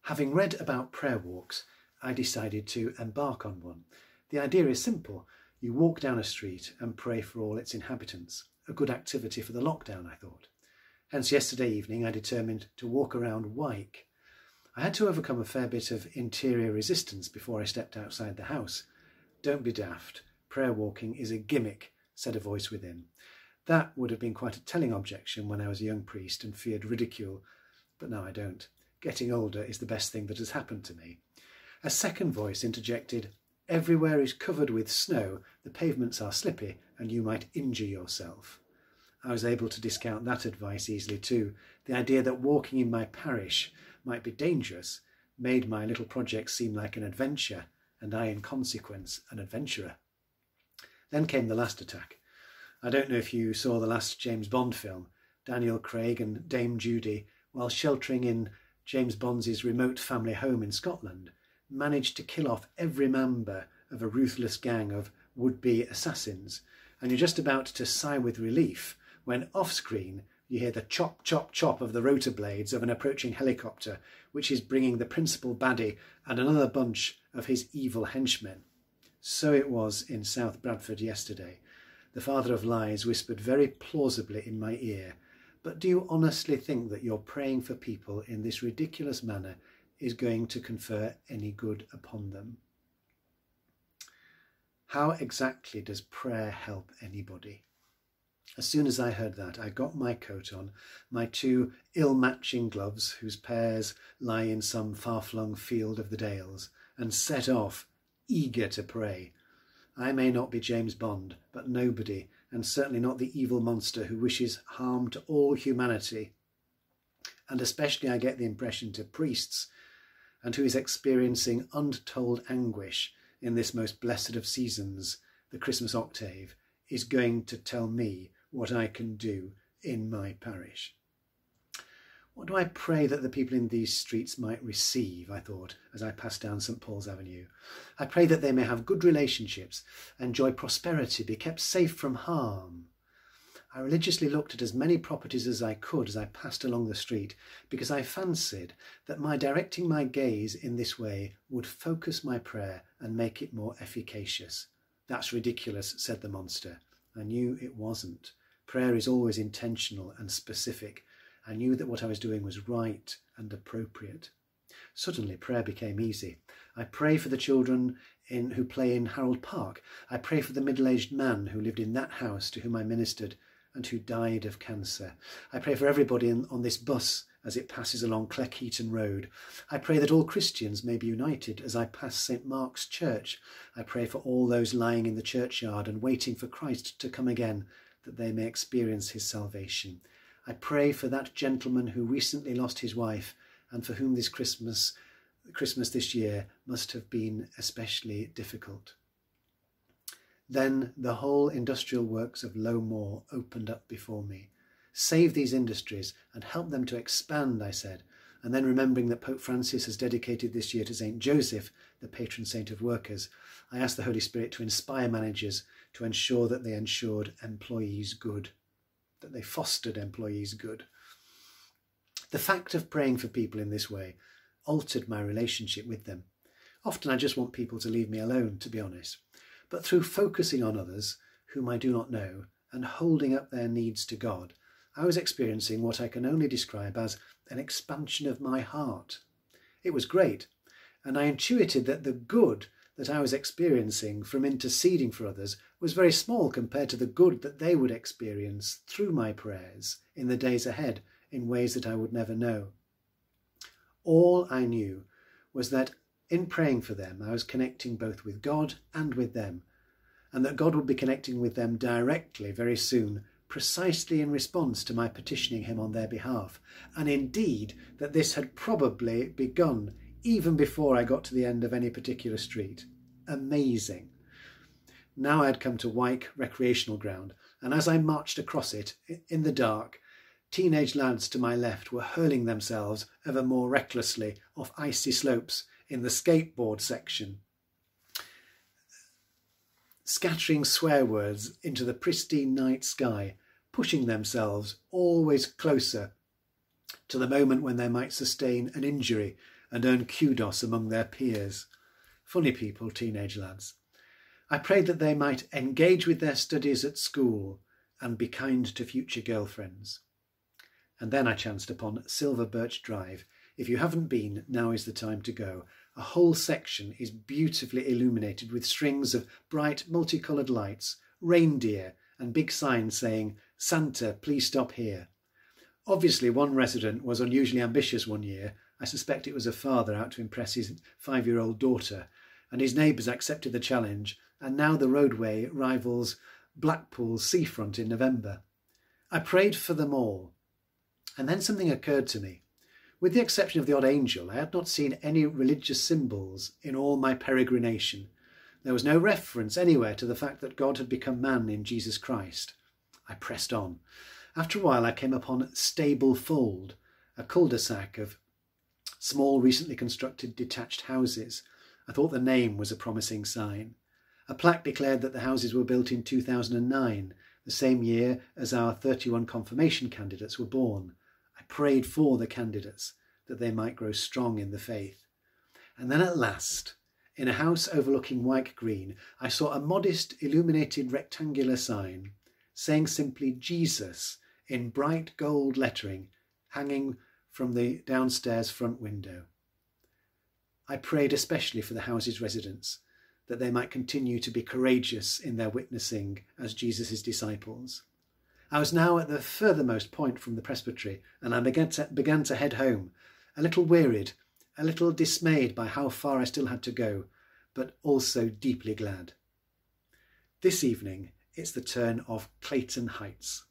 Having read about prayer walks, I decided to embark on one. The idea is simple. You walk down a street and pray for all its inhabitants. A good activity for the lockdown, I thought. Hence yesterday evening I determined to walk around Wyke. I had to overcome a fair bit of interior resistance before I stepped outside the house. Don't be daft. Prayer walking is a gimmick, said a voice within. That would have been quite a telling objection when I was a young priest and feared ridicule, but now I don't. Getting older is the best thing that has happened to me. A second voice interjected, everywhere is covered with snow, the pavements are slippy, and you might injure yourself. I was able to discount that advice easily too. The idea that walking in my parish might be dangerous made my little project seem like an adventure, and I, in consequence, an adventurer. Then came the last attack. I don't know if you saw the last James Bond film. Daniel Craig and Dame Judi, while sheltering in James Bond's remote family home in Scotland, managed to kill off every member of a ruthless gang of would-be assassins, and you're just about to sigh with relief when off-screen you hear the chop, chop, chop of the rotor blades of an approaching helicopter, which is bringing the principal baddie and another bunch of his evil henchmen. So it was in South Bradford yesterday. The father of lies whispered very plausibly in my ear, but do you honestly think that your praying for people in this ridiculous manner is going to confer any good upon them? How exactly does prayer help anybody? As soon as I heard that, I got my coat on, my two ill-matching gloves, whose pairs lie in some far-flung field of the Dales, and set off, eager to pray. I may not be James Bond, but nobody, and certainly not the evil monster who wishes harm to all humanity. And especially I get the impression to priests, and who is experiencing untold anguish in this most blessed of seasons, the Christmas octave, is going to tell me what I can do in my parish. What do I pray that the people in these streets might receive, I thought, as I passed down St. Paul's Avenue. I pray that they may have good relationships, enjoy prosperity, be kept safe from harm. I religiously looked at as many properties as I could as I passed along the street, because I fancied that my directing my gaze in this way would focus my prayer and make it more efficacious. That's ridiculous, said the monster. I knew it wasn't. Prayer is always intentional and specific. I knew that what I was doing was right and appropriate. Suddenly prayer became easy. I pray for the children who play in Harold Park. I pray for the middle-aged man who lived in that house to whom I ministered and who died of cancer. I pray for everybody on this bus as it passes along Cleckheaton Road. I pray that all Christians may be united as I pass St. Mark's Church. I pray for all those lying in the churchyard and waiting for Christ to come again, that they may experience his salvation. I pray for that gentleman who recently lost his wife and for whom this Christmas this year must have been especially difficult. Then the whole industrial works of Low Moor opened up before me. Save these industries and help them to expand, I said, and then remembering that Pope Francis has dedicated this year to St. Joseph, the patron saint of workers, I asked the Holy Spirit to inspire managers to ensure that they ensured employees' good, that they fostered employees' good. The fact of praying for people in this way altered my relationship with them. Often I just want people to leave me alone, to be honest. But through focusing on others, whom I do not know, and holding up their needs to God, I was experiencing what I can only describe as an expansion of my heart. It was great, and I intuited that the good that I was experiencing from interceding for others was very small compared to the good that they would experience through my prayers in the days ahead in ways that I would never know. All I knew was that in praying for them, I was connecting both with God and with them, and that God would be connecting with them directly very soon, precisely in response to my petitioning him on their behalf, and indeed that this had probably begun even before I got to the end of any particular street. Amazing. Now I had come to Wyke Recreational Ground, and as I marched across it in the dark, teenage lads to my left were hurling themselves ever more recklessly off icy slopes in the skateboard section, scattering swear words into the pristine night sky, pushing themselves always closer to the moment when they might sustain an injury and earn kudos among their peers. Funny people, teenage lads. I prayed that they might engage with their studies at school and be kind to future girlfriends. And then I chanced upon Silver Birch Drive. If you haven't been, now is the time to go. A whole section is beautifully illuminated with strings of bright multicoloured lights, reindeer, and big signs saying, "Santa, please stop here." Obviously, one resident was unusually ambitious one year. I suspect it was a father out to impress his 5-year-old daughter, and his neighbours accepted the challenge, and now the roadway rivals Blackpool's seafront in November. I prayed for them all, and then something occurred to me. With the exception of the odd angel, I had not seen any religious symbols in all my peregrination. There was no reference anywhere to the fact that God had become man in Jesus Christ. I pressed on. After a while I came upon Stable Fold, a cul-de-sac of small, recently constructed detached houses. I thought the name was a promising sign. A plaque declared that the houses were built in 2009, the same year as our 31 confirmation candidates were born. I prayed for the candidates, that they might grow strong in the faith. And then at last, in a house overlooking Wyke Green, I saw a modest illuminated rectangular sign, saying simply Jesus in bright gold lettering, hanging from the downstairs front window. I prayed especially for the house's residents, that they might continue to be courageous in their witnessing as Jesus' disciples. I was now at the furthermost point from the presbytery, and I began to head home, a little wearied, a little dismayed by how far I still had to go, but also deeply glad. This evening it's the turn of Clayton Heights.